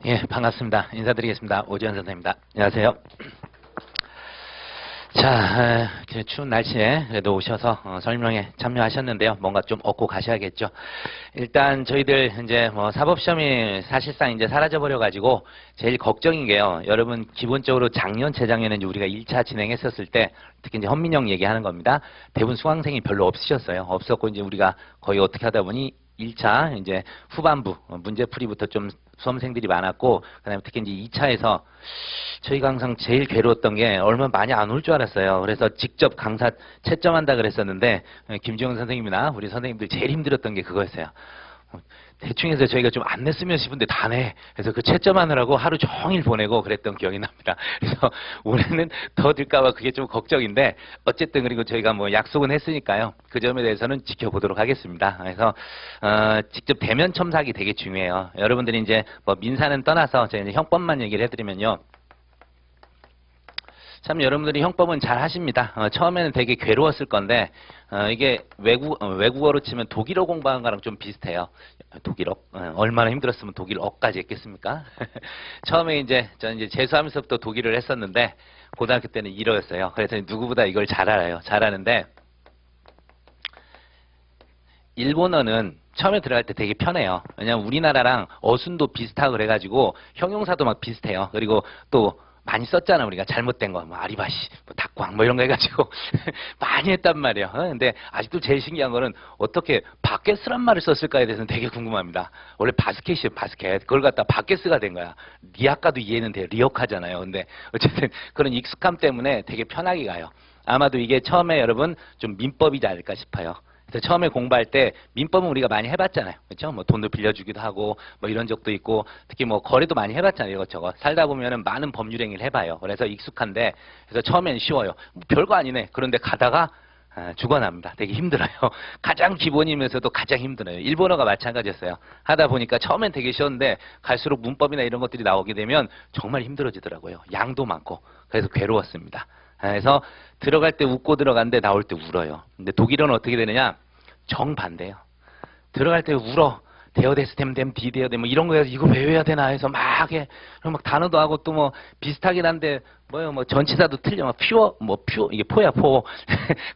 예, 반갑습니다. 인사드리겠습니다. 오지현 선생님입니다. 안녕하세요. 자, 추운 날씨에 그래도 오셔서 설명에 참여하셨는데요. 뭔가 좀 얻고 가셔야겠죠. 일단 저희들 이제 사법시험이 사실상 이제 사라져버려가지고 제일 걱정인 게요. 여러분 기본적으로 작년, 재작년에 이제 우리가 1차 진행했었을 때 특히 이제 헌민형 얘기하는 겁니다. 대부분 수강생이 별로 없으셨어요. 없었고 이제 우리가 거의 어떻게 하다 보니 1차 이제 후반부 문제풀이부터 좀 수험생들이 많았고 그다음에 특히 이제 2차에서 저희가 항상 제일 괴로웠던 게 얼마 많이 안 올 줄 알았어요. 그래서 직접 강사 채점한다 그랬었는데 김지영 선생님이나 우리 선생님들 제일 힘들었던 게 그거였어요. 대충 해서 저희가 좀 안 냈으면 싶은데 다 내. 그래서 그 채점하느라고 하루 종일 보내고 그랬던 기억이 납니다. 그래서 올해는 더 들까봐 그게 좀 걱정인데 어쨌든 그리고 저희가 뭐 약속은 했으니까요. 그 점에 대해서는 지켜보도록 하겠습니다. 그래서 직접 대면 첨삭이 되게 중요해요. 여러분들이 이제 뭐 민사는 떠나서 제가 이제 형법만 얘기를 해드리면요. 참 여러분들이 형법은 잘 하십니다. 처음에는 되게 괴로웠을 건데 이게 외국어로 치면 독일어 공부하는 거랑 좀 비슷해요. 독일어 얼마나 힘들었으면 독일어까지 했겠습니까? 처음에 이제 저는 이제 재수하면서부터 독일을 했었는데 고등학교 때는 1어였어요. 그래서 누구보다 이걸 잘 알아요. 잘하는데 일본어는 처음에 들어갈 때 되게 편해요. 왜냐면 우리나라랑 어순도 비슷하고 그래가지고 형용사도 막 비슷해요. 그리고 또 많이 썼잖아 우리가 잘못된 거 뭐 아리바시 뭐 닭광 뭐 이런 거 해가지고 많이 했단 말이에요. 근데 아직도 제일 신기한 거는 어떻게 바켓스란 말을 썼을까에 대해서는 되게 궁금합니다. 원래 바스켓이에요. 바스켓 그걸 갖다 바켓스가 된 거야. 리아까도 이해는 돼요. 리어카잖아요. 근데 어쨌든 그런 익숙함 때문에 되게 편하게 가요. 아마도 이게 처음에 여러분 좀 민법이지 않을까 싶어요. 그래서 처음에 공부할 때 민법은 우리가 많이 해봤잖아요. 그렇죠? 뭐 돈도 빌려주기도 하고 뭐 이런 적도 있고 특히 뭐 거래도 많이 해봤잖아요. 이것저것. 살다 보면은 많은 법률 행위를 해봐요. 그래서 익숙한데 그래서 처음엔 쉬워요. 뭐 별거 아니네. 그런데 가다가 죽어납니다. 되게 힘들어요. 가장 기본이면서도 가장 힘들어요. 일본어가 마찬가지였어요. 하다 보니까 처음엔 되게 쉬웠는데 갈수록 문법이나 이런 것들이 나오게 되면 정말 힘들어지더라고요. 양도 많고. 그래서 괴로웠습니다. 그래서 들어갈 때 웃고 들어갔는데 나올 때 울어요. 근데 독일어는 어떻게 되느냐? 정반대예요. 들어갈 때 울어. 데어데스템 디데어데 뭐 이런 거에서 이거 왜 외워야 되나 해서 막 해. 그럼 막 단어도 하고 또 뭐 비슷하긴 한데 뭐요 뭐 전치사도 틀려. 막 퓨어 이게 포야 포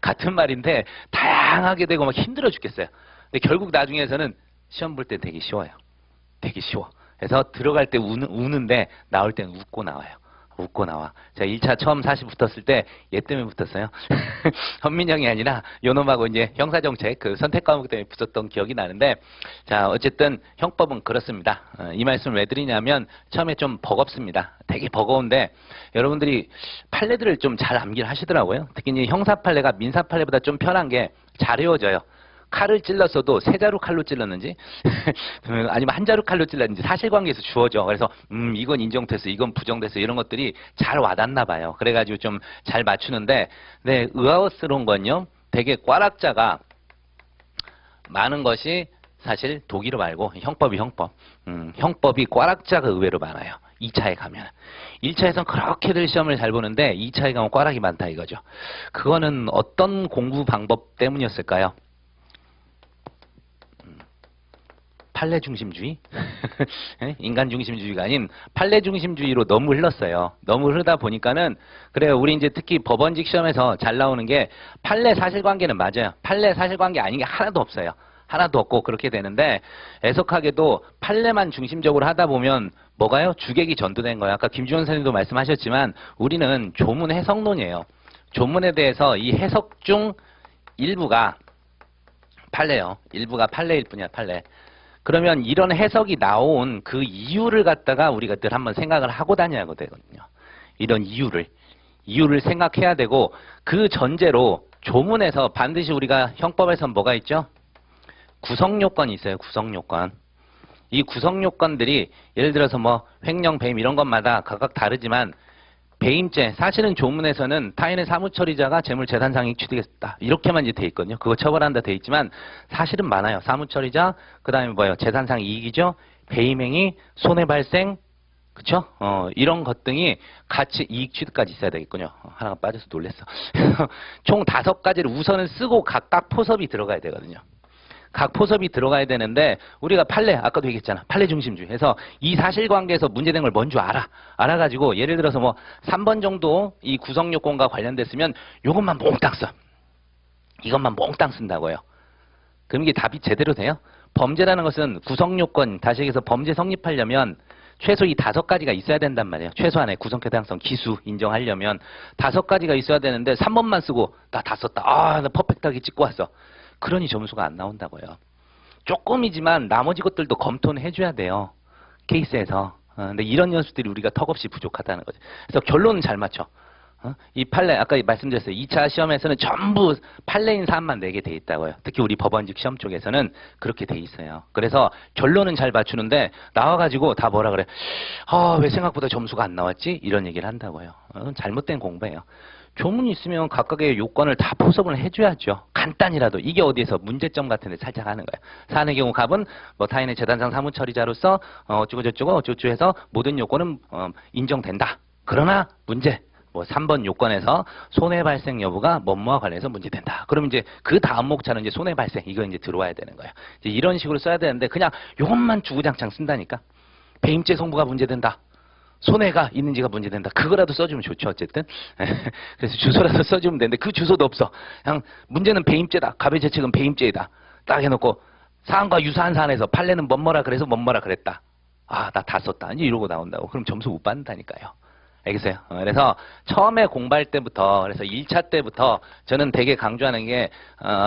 같은 말인데 다양하게 되고 막 힘들어 죽겠어요. 근데 결국 나중에서는 시험 볼 때 되게 쉬워요. 되게 쉬워. 그래서 들어갈 때 우는데 나올 때는 웃고 나와요. 웃고 나와. 제가 1차 처음 사시 붙었을 때 얘 때문에 붙었어요. 헌민형이 아니라 요놈하고 이제 형사정책 그 선택 과목 때문에 붙었던 기억이 나는데 자 어쨌든 형법은 그렇습니다. 이 말씀을 왜 드리냐면 처음에 좀 버겁습니다. 되게 버거운데 여러분들이 판례들을 좀 잘 암기를 하시더라고요. 특히 이제 형사 판례가 민사 판례보다 좀 편한 게 잘 외워져요. 칼을 찔렀어도 세 자루 칼로 찔렀는지 아니면 한 자루 칼로 찔렀는지 사실관계에서 주어져. 그래서 이건 인정됐어, 이건 부정됐어 이런 것들이 잘 와닿나 봐요. 그래가지고 좀 잘 맞추는데 네, 의아스러운 건요. 되게 꽈락자가 많은 것이 사실 독일어 말고 형법이 형법. 형법이 꽈락자가 의외로 많아요. 2차에 가면. 1차에서는 그렇게들 시험을 잘 보는데 2차에 가면 꽈락이 많다 이거죠. 그거는 어떤 공부 방법 때문이었을까요? 판례 중심주의? 인간 중심주의가 아닌 판례 중심주의로 너무 흘렀어요. 너무 흐르다 보니까는 그래요. 우리 이제 특히 법원직 시험에서 잘 나오는 게 판례 사실관계는 맞아요. 판례 사실관계 아닌 게 하나도 없어요. 하나도 없고 그렇게 되는데 애석하게도 판례만 중심적으로 하다 보면 뭐가요? 주객이 전도된 거예요. 아까 김주원 선생님도 말씀하셨지만 우리는 조문 해석론이에요. 조문에 대해서 이 해석 중 일부가 판례요. 일부가 판례일 뿐이야. 판례. 그러면 이런 해석이 나온 그 이유를 갖다가 우리가 늘 한번 생각을 하고 다녀야 되거든요. 이런 이유를 생각해야 되고 그 전제로 조문에서 반드시 우리가 형법에선 뭐가 있죠? 구성요건이 있어요. 구성요건. 이 구성요건들이 예를 들어서 뭐 횡령, 배임 이런 것마다 각각 다르지만 배임죄, 사실은 조문에서는 타인의 사무처리자가 재물재산상이 취득했다. 이렇게만 이제 돼 있거든요. 그거 처벌한다 돼 있지만 사실은 많아요. 사무처리자, 그 다음에 뭐예요? 재산상 이익이죠. 배임행위, 손해발생, 그쵸? 이런 것 등이 같이 이익 취득까지 있어야 되겠군요. 하나가 빠져서 놀랬어. 총 5가지를 우선은 쓰고 각각 포섭이 들어가야 되거든요. 각 포섭이 들어가야 되는데 우리가 판례 아까도 얘기했잖아. 판례 중심주의. 해서 이 사실관계에서 문제된 걸 먼저 알아가지고 예를 들어서 뭐 3번 정도 이 구성요건과 관련됐으면 요것만 몽땅 써. 이것만 몽땅 쓴다고요. 그럼 이게 답이 제대로 돼요? 범죄라는 것은 구성요건, 다시 얘기해서 범죄 성립하려면 최소 이 5가지가 있어야 된단 말이에요. 최소한의 구성해당성, 기수 인정하려면 5가지가 있어야 되는데 3번만 쓰고 나 다 썼다. 아, 나 퍼펙트하게 찍고 왔어. 그러니 점수가 안 나온다고요. 조금이지만 나머지 것들도 검토는 해줘야 돼요. 케이스에서. 근데 이런 연습들이 우리가 턱없이 부족하다는 거죠. 그래서 결론은 잘 맞춰. 이 판례, 아까 말씀드렸어요. 2차 시험에서는 전부 판례인 사안만 내게 돼 있다고요. 특히 우리 법원직 시험 쪽에서는 그렇게 돼 있어요. 그래서 결론은 잘 맞추는데 나와가지고 다 뭐라 그래. 왜 생각보다 점수가 안 나왔지? 이런 얘기를 한다고요. 잘못된 공부예요. 조문이 있으면 각각의 요건을 다 포섭을 해줘야죠. 간단히라도. 이게 어디에서 문제점 같은 데 살짝 하는 거예요. 사안의 경우 갑은 뭐 타인의 재단상 사무처리자로서 어쩌고저쩌고 어쩌고저쩌고 해서 모든 요건은 인정된다. 그러나 문제. 뭐 3번 요건에서 손해 발생 여부가 뭐뭐와 관련해서 문제된다. 그럼 이제 그 다음 목차는 이제 손해 발생 이거 이제 들어와야 되는 거예요. 이제 이런 식으로 써야 되는데 그냥 요것만 주구장창 쓴다니까. 배임죄 성부가 문제된다. 손해가 있는지가 문제된다. 그거라도 써주면 좋죠 어쨌든. 그래서 주소라도 써주면 되는데 그 주소도 없어. 그냥 문제는 배임죄다. 가배재책은 배임죄이다. 딱 해놓고 사안과 유사한 사안에서 판례는 뭐뭐라 그래서 뭐뭐라 그랬다. 아, 나 다 썼다. 이제 이러고 나온다고. 그럼 점수 못 받는다니까요. 알겠어요? 그래서 처음에 공부할 때부터, 그래서 1차 때부터 저는 되게 강조하는 게,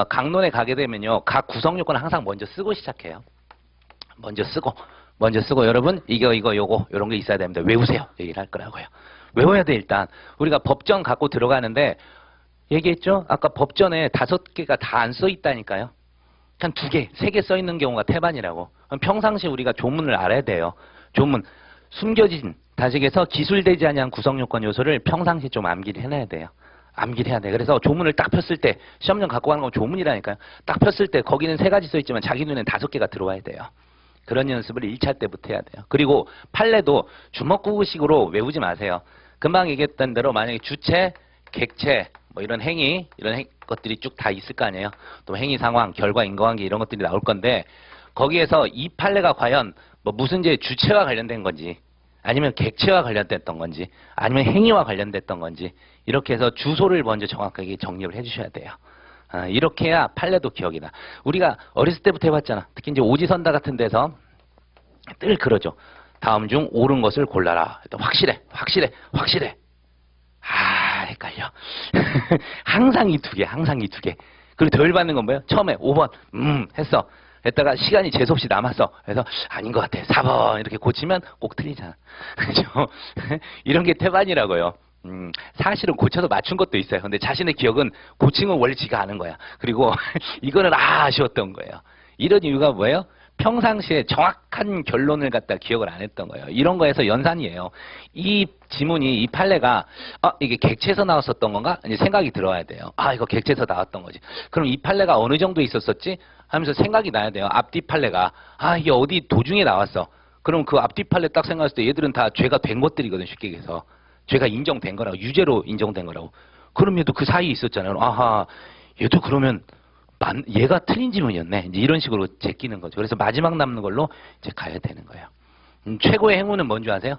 강론에 가게 되면요. 각 구성 요건을 항상 먼저 쓰고 시작해요. 먼저 쓰고, 여러분, 요거, 요런 게 있어야 됩니다. 외우세요. 얘기를 할 거라고요. 외워야 돼, 일단. 우리가 법전 갖고 들어가는데, 얘기했죠? 아까 법전에 5개가 다 안 써 있다니까요. 한 2개, 3개 써 있는 경우가 태반이라고. 평상시에 우리가 조문을 알아야 돼요. 조문, 숨겨진, 다시 얘기해서 기술되지 않은 구성요건 요소를 평상시에 좀 암기를 해놔야 돼요. 암기를 해야 돼. 그래서 조문을 딱 폈을 때, 시험용 갖고 가는 건 조문이라니까요. 딱 폈을 때 거기는 3가지 써 있지만 자기 눈엔 5개가 들어와야 돼요. 그런 연습을 1차 때부터 해야 돼요. 그리고 판례도 주먹구구식으로 외우지 마세요. 금방 얘기했던 대로 만약에 주체, 객체, 뭐 이런 행위, 것들이 쭉 다 있을 거 아니에요. 또 행위 상황, 결과, 인과관계 이런 것들이 나올 건데 거기에서 이 판례가 과연 뭐 무슨 죄 주체와 관련된 건지 아니면 객체와 관련됐던 건지 아니면 행위와 관련됐던 건지 이렇게 해서 주소를 먼저 정확하게 정립을 해주셔야 돼요. 이렇게 해야 판례도 기억이 나. 우리가 어렸을 때부터 해봤잖아. 특히 이제 오지선다 같은 데서 늘 그러죠. 다음 중 옳은 것을 골라라. 확실해. 헷갈려. 항상 이 2개. 그리고 덜 받는 건 뭐예요? 처음에 5번 했어. 했다가 시간이 재수없이 남았어. 그래서 아닌 것 같아. 4번 이렇게 고치면 꼭 틀리잖아. 그죠? 이런 게 태반이라고요. 사실은 고쳐서 맞춘 것도 있어요. 근데 자신의 기억은 고친 건 원래 지가 아는 거야. 그리고 이거는 아쉬웠던 거예요. 이런 이유가 뭐예요? 평상시에 정확한 결론을 갖다 기억을 안 했던 거예요. 이런 거에서 연산이에요. 이 지문이, 이 판례가 이게 객체에서 나왔었던 건가? 이제 생각이 들어와야 돼요. 이거 객체에서 나왔던 거지. 그럼 이 판례가 어느 정도 있었었지? 하면서 생각이 나야 돼요. 앞뒤 판례가. 이게 어디 도중에 나왔어. 그럼 그 앞뒤 판례 딱 생각했을 때 얘들은 다 죄가 된 것들이거든, 쉽게 얘기해서. 죄가 인정된 거라고, 유죄로 인정된 거라고. 그럼 얘도 그 사이에 있었잖아요. 아하, 얘도 그러면 얘가 틀린 지문이었네. 이제 이런 식으로 제끼는 거죠. 그래서 마지막 남는 걸로 이제 가야 되는 거예요. 최고의 행운은 뭔지 아세요?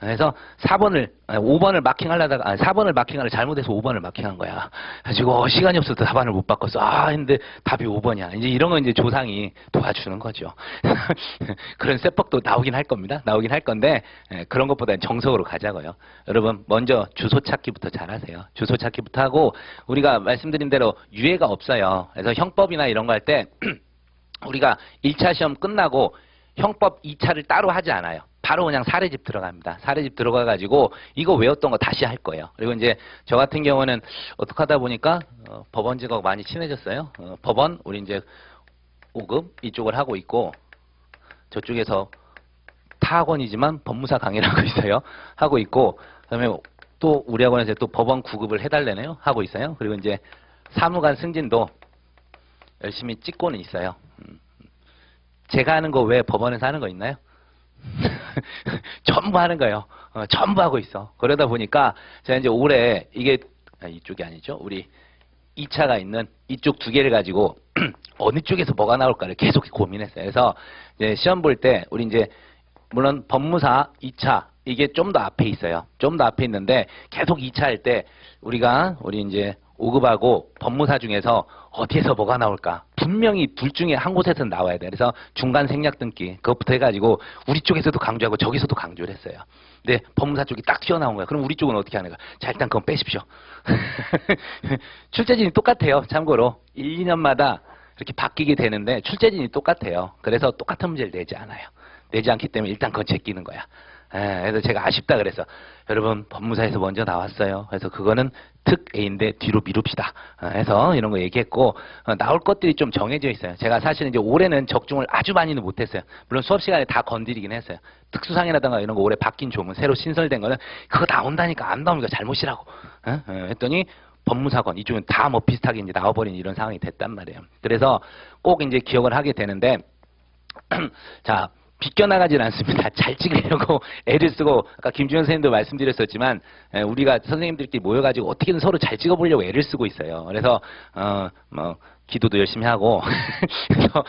그래서 5번을 마킹하려다가, 4번을 마킹하려 잘못해서 5번을 마킹한 거야. 가지고 시간이 없어서 답안을 못 바꿨어. 근데 답이 5번이야. 이제 이런 건 이제 조상이 도와주는 거죠. 그런 쇠뻑도 나오긴 할 겁니다. 나오긴 할 건데, 그런 것보다는 정석으로 가자고요. 여러분, 먼저 주소 찾기부터 잘 하세요. 주소 찾기부터 하고, 우리가 말씀드린 대로 유예가 없어요. 그래서 형법이나 이런 거 할 때, 우리가 1차 시험 끝나고 형법 2차를 따로 하지 않아요. 바로 그냥 사례집 들어갑니다. 사례집 들어가가지고 이거 외웠던 거 다시 할 거예요. 그리고 이제 저 같은 경우는 어떻게 하다 보니까 법원직하고 많이 친해졌어요. 법원 우리 이제 5급 이쪽을 하고 있고 저쪽에서 타학원이지만 법무사 강의를 하고 있어요. 하고 있고 그다음에 또 우리 학원에서 또 법원 9급을 해달래네요. 하고 있어요. 그리고 이제 사무관 승진도 열심히 찍고는 있어요. 제가 하는 거 외에 법원에서 하는 거 있나요? 전부 하는 거예요. 전부 하고 있어. 그러다 보니까 제가 이제 올해 이게 이쪽이 아니죠. 우리 2차가 있는 이쪽 두 개를 가지고 어느 쪽에서 뭐가 나올까를 계속 고민했어요. 그래서 이제 시험 볼 때 우리 이제 물론 법무사 2차 이게 좀 더 앞에 있어요. 좀 더 앞에 있는데 계속 2차 할 때 우리 이제 5급하고 법무사 중에서 어디에서 뭐가 나올까? 분명히 둘 중에 한 곳에서는 나와야 돼. 그래서 중간 생략 등기 그것부터 해가지고 우리 쪽에서도 강조하고 저기서도 강조를 했어요. 근데 법무사 쪽이 딱 튀어나온 거야. 그럼 우리 쪽은 어떻게 하는가? 자, 일단 그건 빼십시오. 출제진이 똑같아요. 참고로 1, 2년마다 이렇게 바뀌게 되는데 출제진이 똑같아요. 그래서 똑같은 문제를 내지 않아요. 내지 않기 때문에 일단 그건 제끼는 거야. 그래서 제가 아쉽다 그래서 여러분 법무사에서 먼저 나왔어요. 그래서 그거는 특 A인데 뒤로 미룹시다. 해서 이런 거 얘기했고 나올 것들이 좀 정해져 있어요. 제가 사실은 이제 올해는 적중을 아주 많이는 못했어요. 물론 수업 시간에 다 건드리긴 했어요. 특수상이라든가 이런 거 올해 바뀐 조문 새로 신설된 거는 그거 나온다니까 안 나오니까 잘못이라고. 했더니 법무사건 이쪽은 다 뭐 비슷하게 이제 나와버린 이런 상황이 됐단 말이에요. 그래서 꼭 이제 기억을 하게 되는데 자. 비껴나가진 않습니다. 잘 찍으려고 애를 쓰고 아까 김주현 선생님도 말씀드렸었지만 우리가 선생님들끼리 모여가지고 어떻게든 서로 잘 찍어보려고 애를 쓰고 있어요. 그래서 뭐 기도도 열심히 하고 그래서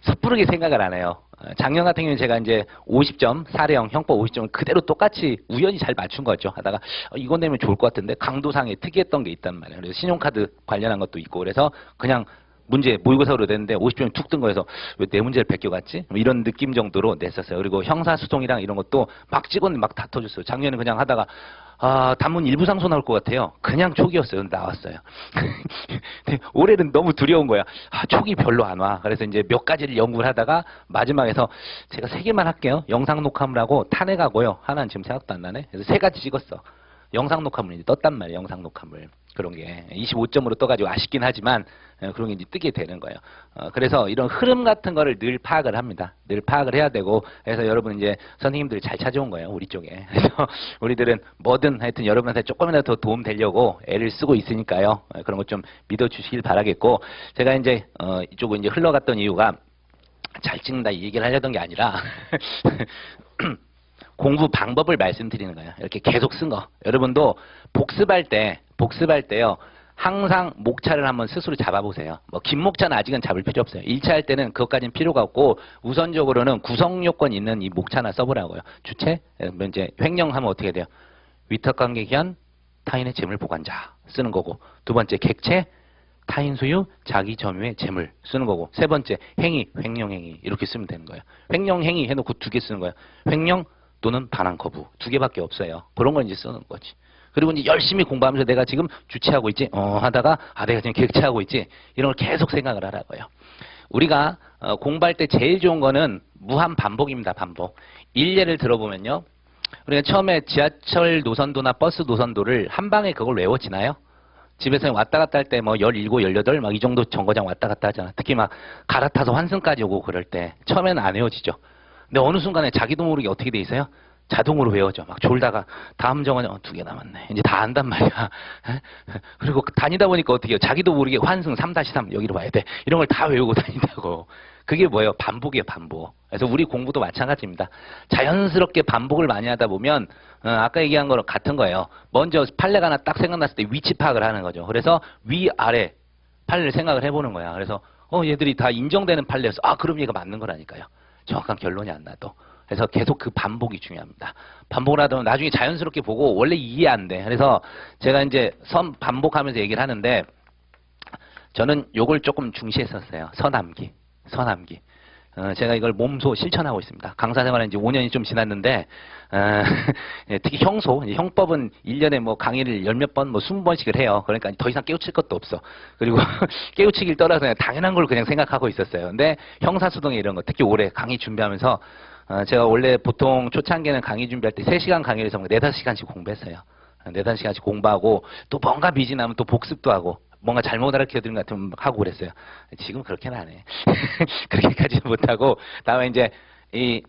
섣부르게 생각을 안 해요. 작년 같은 경우는 제가 이제 50점 사례형 형법 50점을 그대로 똑같이 우연히 잘 맞춘 거죠. 하다가 이거 내면 좋을 것 같은데 강도상에 특이했던 게 있단 말이에요. 그래서 신용카드 관련한 것도 있고 그래서 그냥 문제 모의고사로 냈는데 50점이 툭 뜬 거여서 왜 내 문제를 베껴갔지? 이런 느낌 정도로 냈었어요. 그리고 형사소송이랑 이런 것도 막 찍었는데 막 다 터졌어요. 작년에 그냥 하다가 단문 일부 상소 나올 것 같아요. 그냥 촉이었어요. 나왔어요. 올해는 너무 두려운 거야. 촉이 별로 안 와. 그래서 이제 몇 가지를 연구를 하다가 마지막에서 제가 3개만 할게요. 영상 녹화물하고 탄핵하고요. 하나는 지금 생각도 안 나네. 그래서 3가지 찍었어. 영상 녹화물이 이제 떴단 말이에요. 영상 녹화물. 그런 게 25점으로 떠가지고 아쉽긴 하지만 그런 게 이제 뜨게 되는 거예요. 그래서 이런 흐름 같은 거를 늘 파악을 합니다. 늘 파악을 해야 되고 그래서 여러분 이제 선생님들이 잘 찾아온 거예요. 우리 쪽에. 그래서 우리들은 뭐든 하여튼 여러분한테 조금이라도 더 도움 되려고 애를 쓰고 있으니까요. 그런 거 좀 믿어주시길 바라겠고 제가 이제 이쪽으로 이제 흘러갔던 이유가 잘 찍는다 이 얘기를 하려던 게 아니라 공부 방법을 말씀드리는 거예요. 이렇게 계속 쓴 거. 여러분도 복습할 때요. 항상 목차를 한번 스스로 잡아보세요. 뭐 긴 목차는 아직은 잡을 필요 없어요. 1차 할 때는 그것까지는 필요가 없고 우선적으로는 구성 요건 있는 이 목차나 써보라고요. 주체, 이제 횡령하면 어떻게 돼요? 위탁관계 기한 타인의 재물 보관자 쓰는 거고 두 번째 객체 타인 소유 자기 점유의 재물 쓰는 거고 세 번째 행위 횡령행위 이렇게 쓰면 되는 거예요. 횡령행위 해놓고 2개 쓰는 거예요. 횡령 또는 반환 거부 2개밖에 없어요. 그런 걸 이제 쓰는 거지. 그리고 이제 열심히 공부하면서 내가 지금 주체하고 있지? 하다가 내가 지금 객체하고 있지? 이런 걸 계속 생각을 하라고요. 우리가 공부할 때 제일 좋은 거는 무한 반복입니다. 반복. 일례를 들어보면요. 우리가 처음에 지하철 노선도나 버스 노선도를 한 방에 그걸 외워지나요? 집에서 왔다 갔다 할 때 뭐 17, 18 막 이 정도 정거장 왔다 갔다 하잖아. 특히 막 갈아타서 환승까지 오고 그럴 때 처음에는 안 외워지죠. 근데 어느 순간에 자기도 모르게 어떻게 돼 있어요? 자동으로 외워져. 막 졸다가 다음 정거장 2개 남았네. 이제 다 안단 말이야. 그리고 다니다 보니까 어떻게 해요? 자기도 모르게 환승 3-3 여기로 와야 돼. 이런 걸 다 외우고 다닌다고. 그게 뭐예요? 반복이에요. 반복. 그래서 우리 공부도 마찬가지입니다. 자연스럽게 반복을 많이 하다 보면 아까 얘기한 거랑 같은 거예요. 먼저 판례가 하나 딱 생각났을 때 위치 파악을 하는 거죠. 그래서 위아래 판례를 생각을 해보는 거야. 그래서 얘들이 다 인정되는 판례였어. 그럼 얘가 맞는 거라니까요. 정확한 결론이 안 나도. 그래서 계속 그 반복이 중요합니다. 반복을 하다 보면 나중에 자연스럽게 보고 원래 이해 안 돼. 그래서 제가 이제 반복하면서 얘기를 하는데 저는 요걸 조금 중시했었어요. 서남기. 제가 이걸 몸소 실천하고 있습니다. 강사 생활은 이제 5년이 좀 지났는데 특히 형소, 형법은 1년에 뭐 강의를 10몇 번, 뭐 20번씩을 해요. 그러니까 더 이상 깨우칠 것도 없어. 그리고 깨우치기를 떠나서 그냥 당연한 걸 그냥 생각하고 있었어요. 근데 형사소송에 이런 거, 특히 올해 강의 준비하면서 제가 원래 보통 초창기에는 강의 준비할 때 3시간 강의를 해서 4-5시간씩 공부했어요. 4-5시간씩 공부하고 또 뭔가 미진하면 또 복습도 하고 뭔가 잘못 알려드린 것 같으면 하고 그랬어요. 지금 그렇게는 안 해. 그렇게까지는 못하고 다음에 이제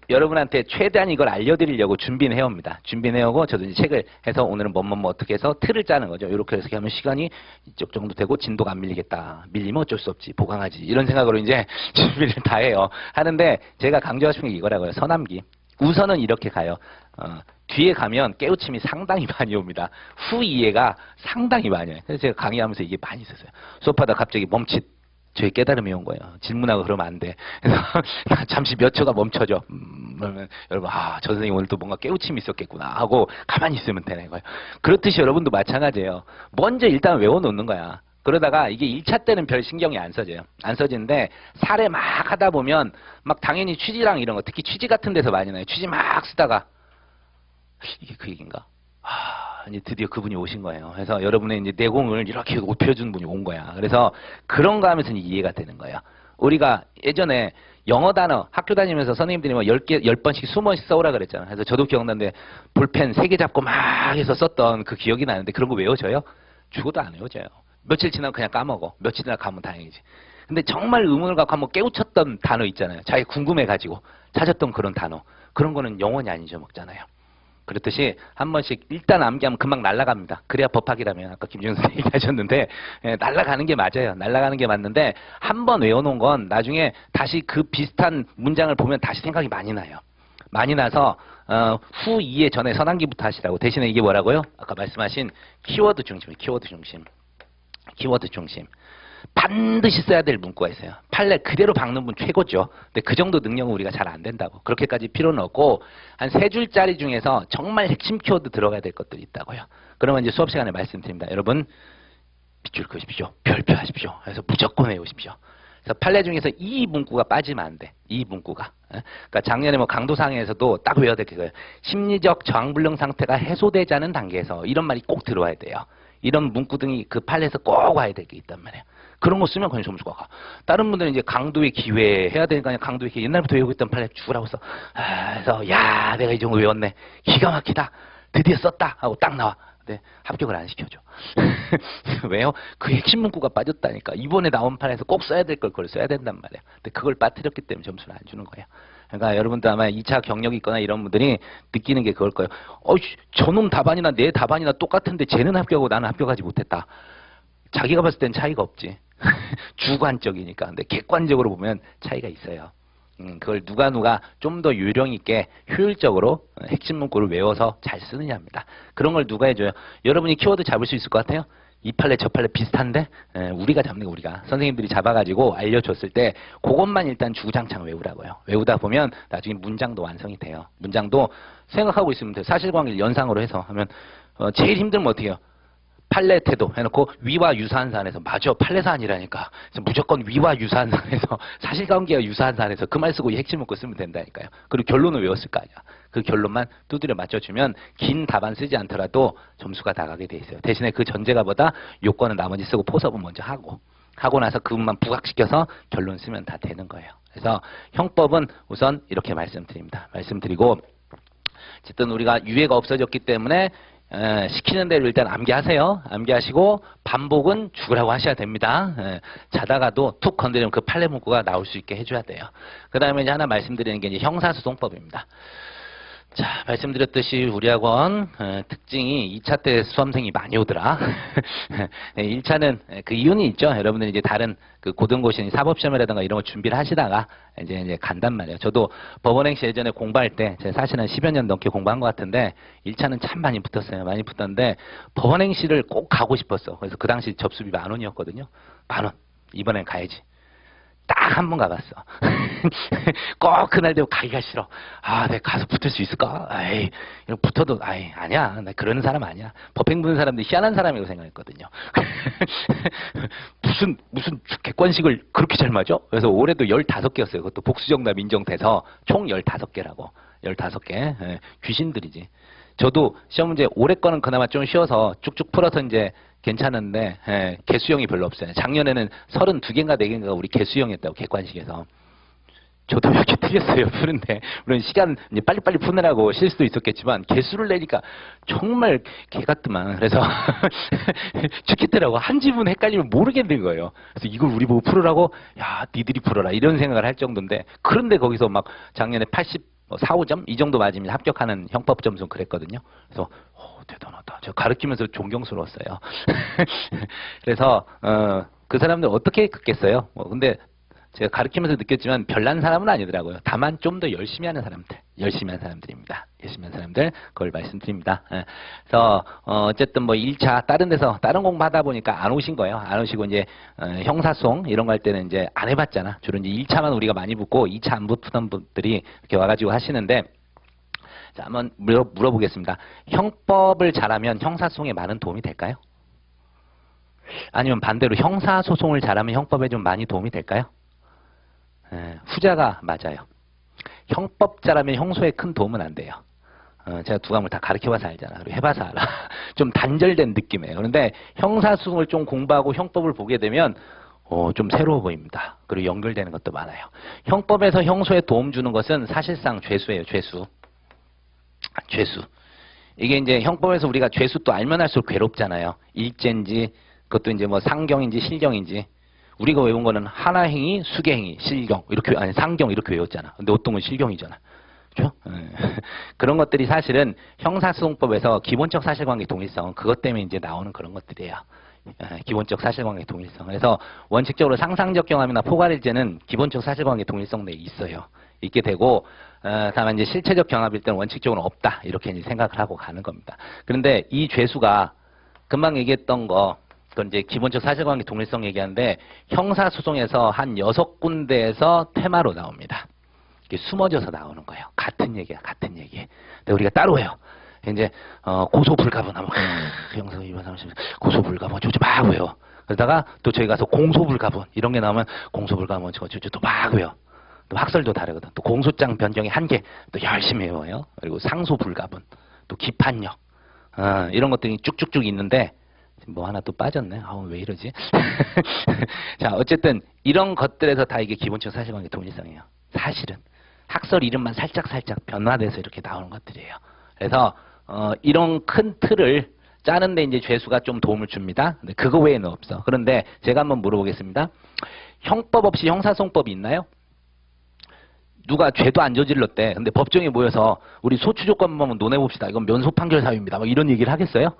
여러분한테 최대한 이걸 알려드리려고 준비는 해옵니다. 준비는 해오고 저도 이제 책을 해서 오늘은 뭐 어떻게 해서 틀을 짜는 거죠. 이렇게 해서 하면 시간이 이쪽 정도 되고 진도가 안 밀리겠다. 밀리면 어쩔 수 없지. 보강하지. 이런 생각으로 이제 준비를 다 해요. 하는데 제가 강조하고 싶은 게 이거라고요. 서남기. 우선은 이렇게 가요. 뒤에 가면 깨우침이 상당히 많이 옵니다. 후 이해가 상당히 많이 해요. 그래서 제가 강의하면서 이게 많이 있었어요. 수업하다 갑자기 멈칫. 저의 깨달음이 온 거예요. 질문하고 그러면 안 돼. 그래서 잠시 몇 초가 멈춰져. 그러면 여러분, 저 선생님 오늘 또 뭔가 깨우침이 있었겠구나 하고 가만히 있으면 되는 거예요. 그렇듯이 여러분도 마찬가지예요. 먼저 일단 외워놓는 거야. 그러다가 이게 1차 때는 별 신경이 안 써져요. 안 써지는데 사례 막 하다 보면 막 당연히 취지랑 이런 거, 특히 취지 같은 데서 많이 나요. 취지 막 쓰다가 이게 그 얘기인가? 이제 드디어 그분이 오신 거예요. 그래서 여러분의 이제 내공을 이렇게 높여준 분이 온 거야. 그래서 그런 거 하면서 이해가 되는 거야. 우리가 예전에 영어 단어 학교 다니면서 선생님들이 뭐 10번씩 20번씩 써오라 그랬잖아. 그래서 저도 기억나는데 볼펜 3개 잡고 막 해서 썼던 그 기억이 나는데 그런 거 외워져요? 죽어도 안 외워져요. 며칠 지나면 그냥 까먹어. 며칠 지나 가면 다행이지. 근데 정말 의문을 갖고 한번 깨우쳤던 단어 있잖아요. 자기 궁금해가지고 찾았던 그런 단어. 그런 거는 영원히 안 잊어먹잖아요. 그렇듯이 한 번씩 일단 암기하면 금방 날아갑니다. 그래야 법학이라면 아까 김준호 선생님 얘기하셨는데 날아가는 게 맞아요. 날아가는 게 맞는데 한 번 외워놓은 건 나중에 다시 그 비슷한 문장을 보면 다시 생각이 많이 나요. 많이 나서 후 이해 전에 선암기부터 하시라고. 대신에 이게 뭐라고요? 아까 말씀하신 키워드 중심이에요. 키워드 중심. 키워드 중심. 반드시 써야 될 문구가 있어요. 판례 그대로 박는 분 최고죠. 근데 그 정도 능력은 우리가 잘 안 된다고. 그렇게까지 필요는 없고 한 3줄짜리 중에서 정말 핵심 키워드 들어가야 될 것들이 있다고요. 그러면 이제 수업 시간에 말씀드립니다. 여러분 빗줄 그으십시오. 별표 하십시오. 그래서 무조건 외우십시오. 그래서 판례 중에서 이 문구가 빠지면 안 돼. 이 문구가. 그러니까 작년에 뭐 강도상에서도 딱 외워야 될 거예요. 심리적 저항불능 상태가 해소되지 않은 단계에서 이런 말이 꼭 들어와야 돼요. 이런 문구 등이 그 판례에서 꼭 와야 될 게 있단 말이에요. 그런 거 쓰면 그냥 점수가 가. 다른 분들은 이제 강도의 기회 해야 되니까 그냥 강도의 기회 옛날부터 외우고 있던 판례 죽으라고 써. 그래서 야 내가 이 정도 외웠네. 기가 막히다. 드디어 썼다 하고 딱 나와. 근데 합격을 안 시켜줘. 왜요? 그 핵심 문구가 빠졌다니까. 이번에 나온 판에서 꼭 써야 될 걸 그걸 써야 된단 말이에요. 근데 그걸 빠뜨렸기 때문에 점수를 안 주는 거예요. 그러니까 여러분들 아마 2차 경력이 있거나 이런 분들이 느끼는 게 그걸 거예요. 저놈 답안이나 내 답안이나 똑같은데 쟤는 합격하고 나는 합격하지 못했다. 자기가 봤을 땐 차이가 없지. 주관적이니까. 근데 객관적으로 보면 차이가 있어요. 그걸 누가 좀 더 요령 있게 효율적으로 핵심 문구를 외워서 잘 쓰느냐입니다. 그런 걸 누가 해줘요? 여러분이 키워드 잡을 수 있을 것 같아요? 이 판례 저 판례 비슷한데 우리가 잡는 거 우리가 선생님들이 잡아가지고 알려줬을 때 그것만 일단 주구장창 외우라고요. 외우다 보면 나중에 문장도 완성이 돼요. 문장도 생각하고 있으면 돼요. 사실관계를 연상으로 해서 하면 제일 힘들면 어떻게 해요? 판례 태도 해놓고 위와 유사한 사안에서 맞아 판례 사안이라니까 무조건 위와 유사한 사안에서 사실관계가 유사한 사안에서 그 말 쓰고 이 핵심 문구 쓰면 된다니까요. 그리고 결론을 외웠을 거 아니야. 그 결론만 두드려 맞춰주면 긴 답안 쓰지 않더라도 점수가 나가게 돼 있어요. 대신에 그 전제가보다 요건은 나머지 쓰고 포섭은 먼저 하고 나서 그것만 부각시켜서 결론 쓰면 다 되는 거예요. 그래서 형법은 우선 이렇게 말씀드리고 어쨌든 우리가 유예가 없어졌기 때문에 시키는 대로 일단 암기하세요. 암기하시고 반복은 죽으라고 하셔야 됩니다. 자다가도 툭 건드리면 그 판례 문구가 나올 수 있게 해줘야 돼요. 그 다음에 이제 하나 말씀드리는 게 이제 형사소송법입니다. 자, 말씀드렸듯이 우리 학원 특징이 2차 때 수험생이 많이 오더라. 1차는 그 이유는 있죠. 여러분들이 이제 다른 그 고등고시 사법시험이라든가 이런 거 준비를 하시다가 이제 간단 말이에요. 저도 법원행시 예전에 공부할 때 제가 사실은 10여 년 넘게 공부한 것 같은데 1차는 참 많이 붙었어요. 많이 붙었는데 법원행시를 꼭 가고 싶었어. 그래서 그 당시 접수비 10,000원이었거든요. 10,000원. 이번엔 가야지. 딱 한 번 가봤어. 꼭 그날 되고 가기가 싫어. 내가 가서 붙을 수 있을까? 붙어도, 아니야. 나 그러는 사람 아니야. 법행 부는 사람들이 희한한 사람이라고 생각했거든요. 무슨 객관식을 그렇게 잘 맞아? 그래서 올해도 15개였어요. 그것도 복수정답 인정돼서 총 15개라고. 15개. 귀신들이지. 저도 시험 문제 올해 거는 그나마 좀 쉬워서 쭉쭉 풀어서 이제 괜찮은데 개수형이 별로 없어요. 작년에는 32개인가 4개인가 우리 개수형이었다고 객관식에서. 저도 이렇게 틀렸어요. 푸는데 물론 시간 이제 빨리빨리 푸느라고 실수도 있었겠지만 개수를 내니까 정말 개같더만. 그래서 죽겠더라고. 한 지분 헷갈리면 모르겠는 거예요. 그래서 이걸 우리 보고 풀으라고 야 니들이 풀어라 이런 생각을 할 정도인데 그런데 거기서 막 작년에 84, 5점 이 정도 맞으면 합격하는 형법 점수 그랬거든요. 그래서 대단하다. 제가 가르치면서 존경스러웠어요. 그래서 그 사람들 어떻게 긋겠어요? 근데 제가 가르치면서 느꼈지만 별난 사람은 아니더라고요. 다만 좀 더 열심히 하는 사람들, 열심히 하는 사람들입니다. 열심히 하는 사람들, 그걸 말씀드립니다. 예. 그래서 어쨌든 뭐 1차 다른 데서 다른 공부하다 보니까 안 오신 거예요. 안 오시고 이제 형사소송 이런 거 할 때는 이제 안 해봤잖아. 주로 이제 1차만 우리가 많이 붙고 2차 안 붙던 분들이 이렇게 와가지고 하시는데, 자, 한번 물어보겠습니다. 형법을 잘하면 형사소송에 많은 도움이 될까요? 아니면 반대로 형사소송을 잘하면 형법에 좀 많이 도움이 될까요? 후자가 맞아요. 형법 잘하면 형소에 큰 도움은 안 돼요. 제가 두 과목을 다 가르쳐봐서 알잖아. 그리고 해봐서 알아. 좀 단절된 느낌이에요. 그런데 형사소송을 좀 공부하고 형법을 보게 되면 좀 새로워 보입니다. 그리고 연결되는 것도 많아요. 형법에서 형소에 도움 주는 것은 사실상 죄수예요. 죄수. 죄수. 이게 이제 형법에서 우리가 죄수 또 알면 할수록 괴롭잖아요. 일죄인지 그것도 이제 뭐 상경인지 실경인지. 우리가 외운 거는 하나행위, 수계행위, 실경 이렇게 아니 상경 이렇게 외웠잖아. 근데 어떤 건 실경이잖아. 그렇죠? 그런 것들이 사실은 형사소송법에서 기본적 사실관계 동일성 그것 때문에 이제 나오는 그런 것들이에요. 기본적 사실관계 동일성. 그래서 원칙적으로 상상적 경험이나 포괄일죄는 기본적 사실관계 동일성 내에 있어요. 있게 되고 다만 이제 실체적 경합일 때는 원칙적으로 없다 이렇게 이제 생각을 하고 가는 겁니다. 그런데 이 죄수가 금방 얘기했던 거 그건 이제 기본적 사실관계 동일성 얘기하는데 형사소송에서 한 6군데에서 테마로 나옵니다. 이게 숨어져서 나오는 거예요. 같은 얘기야, 같은 얘기. 근데 우리가 따로 해요. 이제 고소 불가분 하면 형사 위반 사무실 고소 불가분 저저 막 외워. 그러다가 또 저희 가서 공소 불가분 이런 게 나오면 공소 불가분 저저 또 막 외워. 또 학설도 다르거든. 또 공소장 변경의 한계 또 열심히 외워요. 그리고 상소 불가분, 또 기판력 이런 것들이 쭉쭉쭉 있는데. 뭐 하나 또 빠졌네. 왜 이러지? 자, 어쨌든 이런 것들에서 다 이게 기본적 사실관계 동일성이에요. 사실은 학설 이름만 살짝 변화돼서 이렇게 나오는 것들이에요. 그래서 이런 큰 틀을 짜는데 이제 죄수가 좀 도움을 줍니다. 근데 그거 외에는 없어. 그런데 제가 한번 물어보겠습니다. 형법 없이 형사소송법이 있나요? 누가 죄도 안 저질렀대. 근데 법정에 모여서 우리 소추 조건만 논해봅시다. 이건 면소 판결 사유입니다. 뭐 이런 얘기를 하겠어요?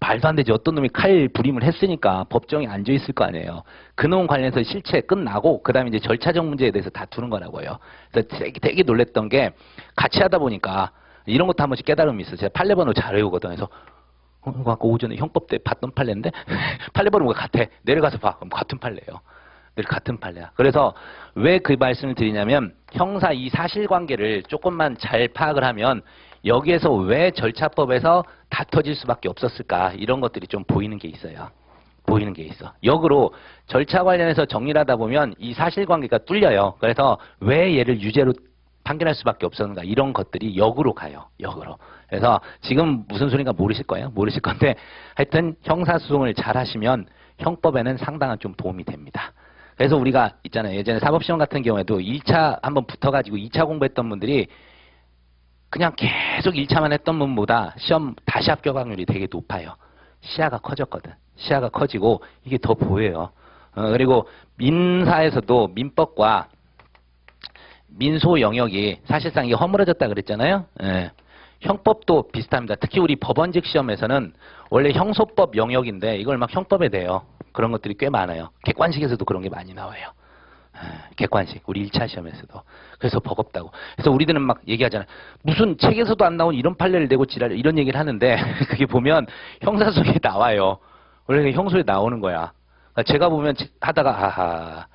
말도 안 되지. 어떤 놈이 칼 부림을 했으니까 법정에 앉아있을 거 아니에요. 그놈 관련해서 실체 끝나고 그 다음에 이제 절차적 문제에 대해서 다투는 거라고요. 그래서 되게 놀랬던 게 같이 하다 보니까 이런 것도 한 번씩 깨달음이 있어요. 제가 판례번호 잘 외우거든. 그래서 아까 오전에 형법 때 봤던 판례인데 판례번호가 같아. 내려가서 봐. 그럼 같은 판례예요. 늘 같은 판례야. 그래서 왜 그 말씀을 드리냐면 형사 이 사실관계를 조금만 잘 파악을 하면 여기에서 왜 절차법에서 다퉈질 수밖에 없었을까 이런 것들이 좀 보이는 게 있어요. 보이는 게 있어. 역으로 절차 관련해서 정리를 하다 보면 이 사실관계가 뚫려요. 그래서 왜 얘를 유죄로 판결할 수밖에 없었는가 이런 것들이 역으로 가요. 역으로. 그래서 지금 무슨 소리인가 모르실 거예요. 모르실 건데 하여튼 형사소송을 잘 하시면 형법에는 상당한 좀 도움이 됩니다. 그래서 우리가 있잖아요. 예전에 사법시험 같은 경우에도 1차 한번 붙어가지고 2차 공부했던 분들이 그냥 계속 1차만 했던 분보다 시험 다시 합격 확률이 되게 높아요. 시야가 커졌거든. 시야가 커지고 이게 더 보여요. 그리고 민사에서도 민법과 민소 영역이 사실상 이게 허물어졌다 그랬잖아요. 예. 형법도 비슷합니다. 특히 우리 법원직 시험에서는 원래 형소법 영역인데 이걸 막 형법에 대요. 그런 것들이 꽤 많아요. 객관식에서도 그런 게 많이 나와요. 객관식 우리 1차 시험에서도. 그래서 버겁다고. 그래서 우리들은 막 얘기하잖아요. 무슨 책에서도 안 나온 이런 판례를 내고 지랄 이런 얘기를 하는데 그게 보면 형사소송에 나와요. 원래 형소에 나오는 거야. 제가 보면 하다가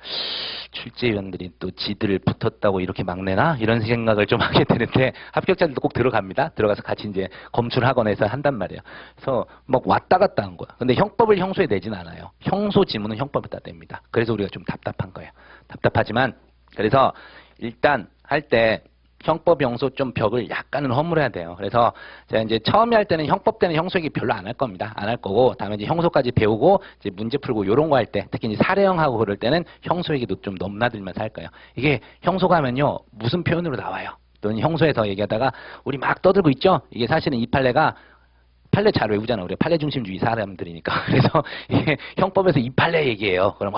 출제위원들이 또 지들 붙었다고 이렇게 막 내나 이런 생각을 좀 하게 되는데 합격자들도 꼭 들어갑니다. 들어가서 같이 이제 검출하거나 해서 한단 말이에요. 그래서 막 왔다 갔다 한 거야. 근데 형법을 형소에 내진 않아요. 형소 지문은 형법에다 냅니다. 그래서 우리가 좀 답답한 거예요. 답답하지만 그래서 일단 할 때 형법 형소 좀 벽을 약간은 허물어야 돼요. 그래서 제가 이제 처음에 할 때는 형법 때는 형소 얘기 별로 안 할 겁니다. 안 할 거고 다음에 이제 형소까지 배우고 이제 문제 풀고 요런 거 할 때 특히 이제 사례형하고 그럴 때는 형소 얘기도 좀 넘나들면서 할 거예요. 이게 형소가 하면요 무슨 표현으로 나와요. 또는 형소에서 얘기하다가 우리 막 떠들고 있죠. 이게 사실은 이 판례가 판례 잘 외우잖아. 우리가 판례 중심주의 사람들이니까. 그래서 이게 형법에서 이 판례 얘기예요. 그럼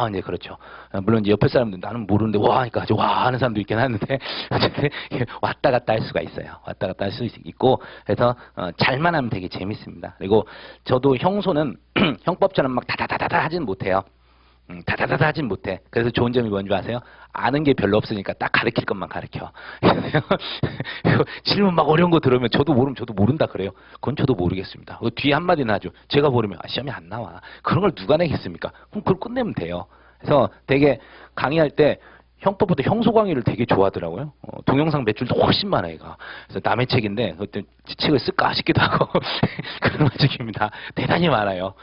이제 그렇죠. 물론 이제 옆에 사람들 나는 모르는데 와 하니까 아주 와 하는 사람도 있긴 하는데 어쨌든 왔다 갔다 할 수가 있어요. 왔다 갔다 할 수 있고 그래서 잘만 하면 되게 재밌습니다. 그리고 저도 형소는 형법처럼 막 다다다다다 하지는 못해요. 다다다다 하진 못해. 그래서 좋은 점이 뭔지 아세요? 아는 게 별로 없으니까 딱 가르칠 것만 가르쳐. 질문 막 어려운 거 들으면 저도 모르면 저도 모른다 그래요. 그건 저도 모르겠습니다. 뒤에 한마디는 하죠. 제가 모르면 시험에 안 나와. 그런 걸 누가 내겠습니까? 그럼 그걸 끝내면 돼요. 그래서 되게 강의할 때 형법보다 형소 강의를 되게 좋아하더라고요. 동영상 매출도 훨씬 많아 얘가. 그래서 남의 책인데 그때 책을 쓸까 싶기도 하고 그런 와중입니다. 대단히 많아요.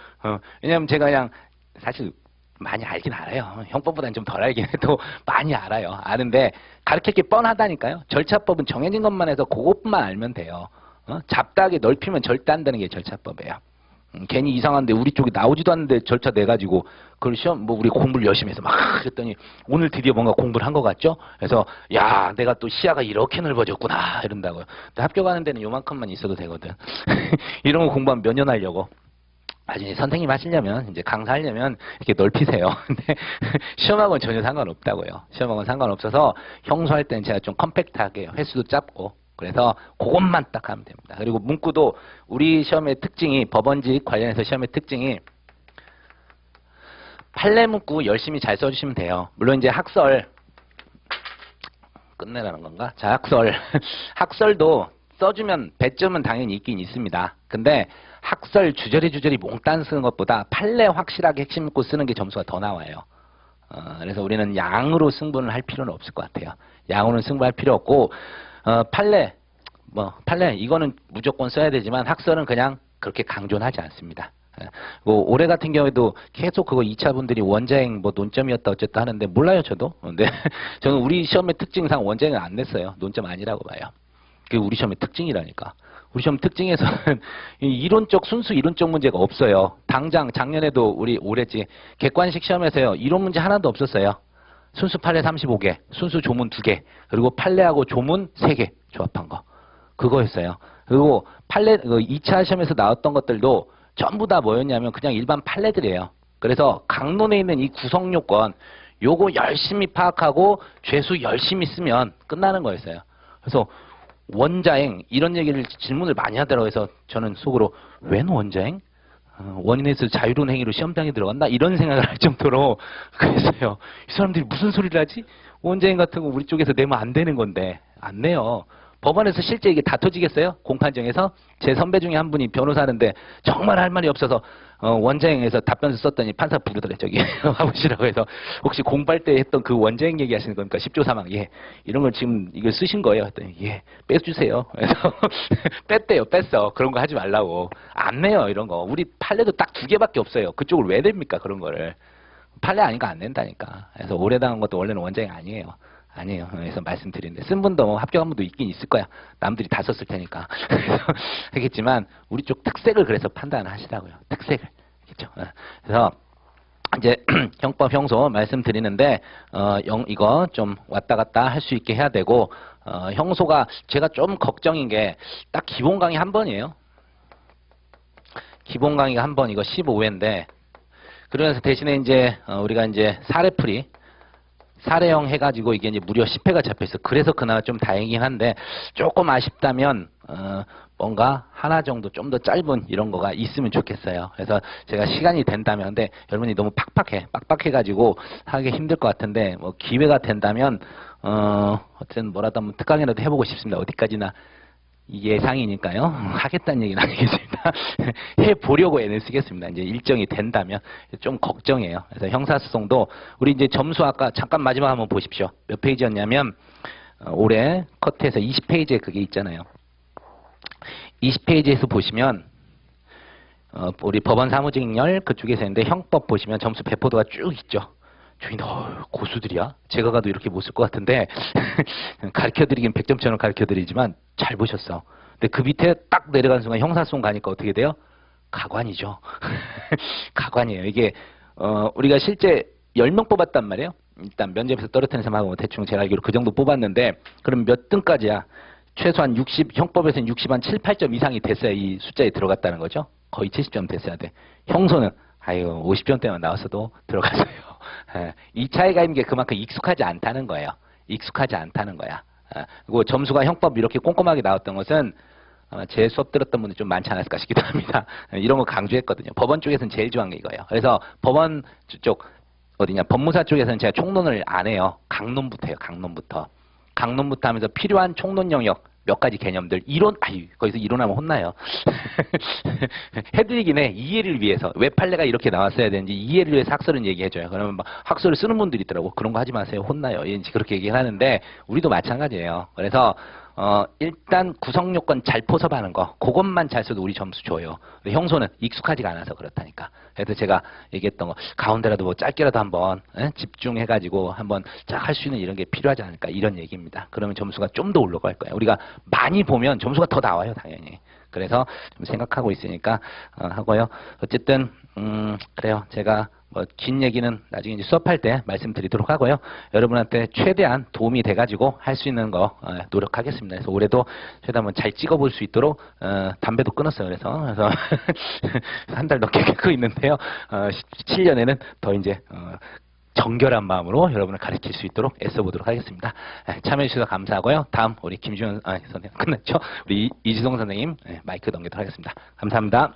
왜냐하면 제가 그냥 사실 많이 알긴 알아요. 형법보다는 좀 덜 알긴 해도 많이 알아요. 아는데 가르칠 게 뻔하다니까요. 절차법은 정해진 것만 해서 그것만 알면 돼요. 잡다하게 넓히면 절대 안 되는 게 절차법이에요. 괜히 이상한데 우리 쪽이 나오지도 않는데 절차 내가지고 그걸 시험 뭐 우리 공부를 열심히 해서 막 그랬더니 오늘 드디어 뭔가 공부를 한 것 같죠? 그래서 야 내가 또 시야가 이렇게 넓어졌구나 이런다고요. 근데 합격하는 데는 요만큼만 있어도 되거든. 이런 거 공부하면 몇 년 하려고. 나중에 선생님 하시려면 이제 강사하려면 이렇게 넓히세요. 근데 시험하고는 전혀 상관없다고요. 시험하고는 상관없어서 형소할 때는 제가 좀 컴팩트하게 횟수도 짧고 그래서 그것만 딱 하면 됩니다. 그리고 문구도 우리 시험의 특징이 법원직 관련해서 시험의 특징이 판례 문구 열심히 잘 써주시면 돼요. 물론 이제 학설 끝내라는 건가? 자 학설 학설도 써주면 배점은 당연히 있긴 있습니다. 근데 학설 주저리 몽땅 쓰는 것보다 판례 확실하게 핵심 문구 쓰는 게 점수가 더 나와요. 그래서 우리는 양으로 승부를 할 필요는 없을 것 같아요. 양으로는 승부할 필요 없고 판례 이거는 무조건 써야 되지만 학설은 그냥 그렇게 강조는 하지 않습니다. 뭐 올해 같은 경우에도 계속 그거 2차 분들이 원자행 뭐 논점이었다 어쨌다 하는데 몰라요 저도. 근데 저는 우리 시험의 특징상 원자행을 안 냈어요. 논점 아니라고 봐요. 그게 우리 시험의 특징이라니까. 우리 시험 특징에서는 이론적 순수 이론적 문제가 없어요. 당장 작년에도 우리 올해지 객관식 시험에서요. 이론 문제 하나도 없었어요. 순수 판례 35개, 순수 조문 2개, 그리고 판례하고 조문 3개 조합한 거. 그거였어요. 그리고 판례 2차 시험에서 나왔던 것들도 전부 다 뭐였냐면 그냥 일반 판례들이에요. 그래서 강론에 있는 이 구성 요건 요거 열심히 파악하고 죄수 열심히 쓰면 끝나는 거였어요. 그래서 원자행 이런 얘기를 질문을 많이 하더라고요. 그래서 저는 속으로 웬 원자행? 원인에서 자유로운 행위로 시험장에 들어간다? 이런 생각을 할 정도로 그랬어요. 이 사람들이 무슨 소리를 하지? 원자행 같은 거 우리 쪽에서 내면 안 되는 건데 안 내요. 법원에서 실제 이게 다퉈지겠어요? 공판정에서? 제 선배 중에 한 분이 변호사 하는데 정말 할 말이 없어서 원자행에서 답변서 썼더니 판사 부르더래. 저기 와보시라고 해서 혹시 공부할 때 했던 그 원자행 얘기하시는 겁니까? 10조 사망. 예. 이런 걸 지금 이걸 쓰신 거예요. 했더니 예. 빼주세요. 그래서 뺐대요. 뺐어. 그런 거 하지 말라고. 안 내요. 이런 거. 우리 판례도 딱 2개밖에 없어요. 그쪽을 왜 냅니까? 그런 거를. 판례 아니까 안 낸다니까. 그래서 오래 당한 것도 원래는 원자행 아니에요. 아니에요. 그래서 말씀드리는데 쓴 분도 뭐 합격한 분도 있긴 있을 거야. 남들이 다 썼을 테니까. 하겠지만 우리 쪽 특색을 그래서 판단을 하시라고요. 특색을. 그렇죠. 그래서 이제 형법 형소 말씀드리는데 이거 좀 왔다 갔다 할 수 있게 해야 되고 형소가 제가 좀 걱정인 게 딱 기본 강의 한 번이에요. 기본 강의가 한 번 이거 15회인데 그러면서 대신에 이제 우리가 이제 사례풀이 사례형 해가지고 이게 이제 무려 10회가 잡혀있어. 그래서 그나마 좀 다행이긴 한데 조금 아쉽다면 뭔가 하나 정도 좀 더 짧은 이런 거가 있으면 좋겠어요. 그래서 제가 시간이 된다면 근데 여러분이 너무 빡빡해가지고 하기 힘들 것 같은데 뭐 기회가 된다면 어쨌든 뭐라도 한번 특강이라도 해보고 싶습니다. 어디까지나 예상이니까요. 하겠다는 얘기는 아니겠습니다. 해보려고 애를 쓰겠습니다. 이제 일정이 된다면 좀 걱정이에요. 그래서 형사소송도 우리 이제 점수 아까 잠깐 마지막 한번 보십시오. 몇 페이지였냐면 올해 커트에서 20페이지에 그게 있잖아요. 20페이지에서 보시면 우리 법원 사무직렬 그쪽에서 있는데 형법 보시면 점수 배포도가 쭉 있죠. 주인 고수들이야? 제가 가도 이렇게 못 쓸 것 같은데 가르쳐드리긴 100점처럼 가르쳐드리지만 잘 보셨어. 근데 그 밑에 딱 내려가는 순간 형사소송 가니까 어떻게 돼요? 가관이죠. 가관이에요. 이게 우리가 실제 10명 뽑았단 말이에요. 일단 면접에서 떨어뜨린 사람하고 대충 제가 알기로 그 정도 뽑았는데 그럼 몇 등까지야? 최소한 60, 형법에서는 60 한 7, 8점 이상이 됐어야 이 숫자에 들어갔다는 거죠. 거의 70점 됐어야 돼. 형소는 아유 50점대만 나왔어도 들어갔어요. 이 차이가 있는 게 그만큼 익숙하지 않다는 거예요. 익숙하지 않다는 거야. 그리고 점수가 형법 이렇게 꼼꼼하게 나왔던 것은 제 수업 들었던 분들 좀 많지 않았을까 싶기도 합니다. 이런 거 강조했거든요. 법원 쪽에서는 제일 좋아하는 게 이거예요. 그래서 법원 쪽 어디냐 법무사 쪽에서는 제가 총론을 안 해요. 강론부터 해요. 강론부터. 강론부터 하면서 필요한 총론 영역 몇 가지 개념들 이론 거기서 이론하면 혼나요. 해드리긴 해. 이해를 위해서 왜 판례가 이렇게 나왔어야 되는지 이해를 위해서 학설은 얘기해줘요. 그러면 막 학설을 쓰는 분들이 있더라고. 그런 거 하지 마세요. 혼나요. 이제 그렇게 얘기를 하는데 우리도 마찬가지예요. 그래서 일단 구성 요건 잘 포섭하는 거 그것만 잘 써도 우리 점수 줘요. 근데 형소는 익숙하지가 않아서 그렇다니까. 그래서 제가 얘기했던 거 가운데라도 뭐 짧게라도 한번 집중해가지고 한번 쫙 할 수 있는 이런 게 필요하지 않을까 이런 얘기입니다. 그러면 점수가 좀 더 올라갈 거예요. 우리가 많이 보면 점수가 더 나와요, 당연히. 그래서 좀 생각하고 있으니까 하고요. 어쨌든 그래요. 제가 뭐 긴 얘기는 나중에 이제 수업할 때 말씀드리도록 하고요. 여러분한테 최대한 도움이 돼가지고 할 수 있는 거 노력하겠습니다. 그래서 올해도 최대한 잘 찍어볼 수 있도록 담배도 끊었어요. 그래서 한 달 넘게 끊고 있는데요. 17년에는 더 이제 정결한 마음으로 여러분을 가르칠 수 있도록 애써보도록 하겠습니다. 참여해주셔서 감사하고요. 다음 우리 김주현 선생님 끝났죠? 우리 이지동 선생님 마이크 넘기도록 하겠습니다. 감사합니다.